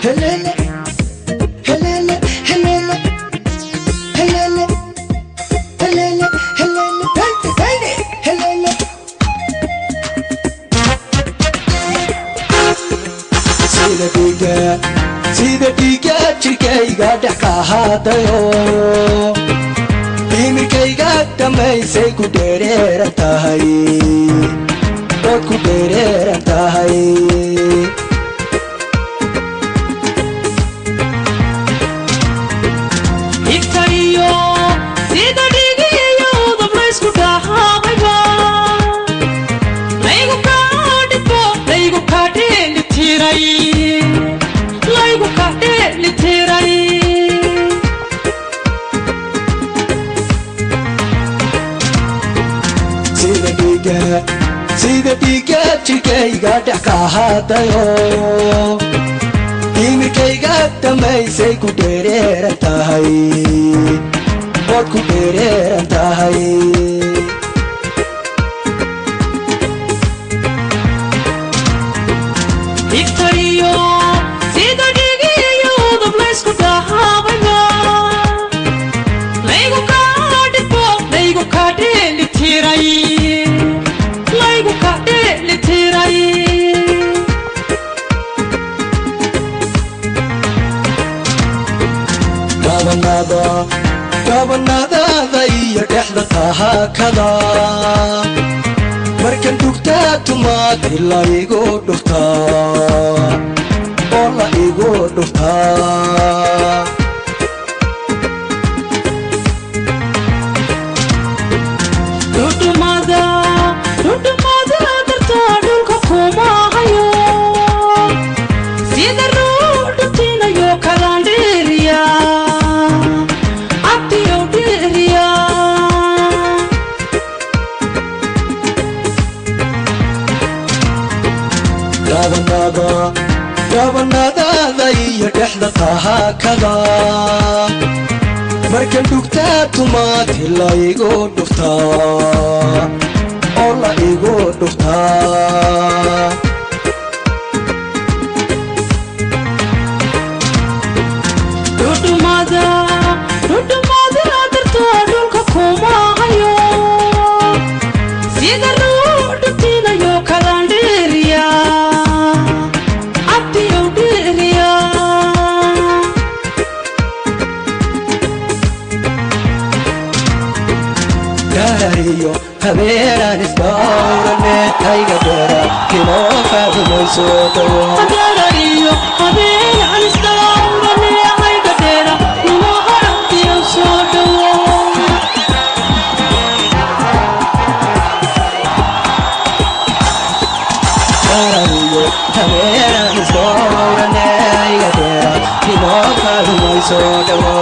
helele helele helele helele helele helele helele helele sida dhiiga jirkayga dhex qahaadayo dhimirkayga dhammaysay ku dheereeran tahay dood ku dheereeran tahay sida dhiiga jirkayga dhex qahaadayo dhimirkayga dhammaysay ku dheereeran tahay dood ku dheereeran tahay gabanadaada iyo dhexda qahaakada markan dhugtaa tumaad ilaa igu dhuftaa oo la igu dhuftaa dhudhumada dartaa dhulka kuma hayo sida ruu dhutinayo kalandheeriya gabanadaada iyo dhexda qahaakada markan dhugtaa tumaad ilaa igu dhuftaa oo la igu dhuftaa dhudhumada dartaa dhulka kuma hayo sida ruu dhutinayo kalandheeriya dariyo habeenaan isdawrane hayga dara kinoo faadumayso dawo dariyo habeenaan isdawrane hayga dara kinoo harabtiyo soo dawo dariyo habeenaan isdawrane hayga dara kinoo faadumayso dawo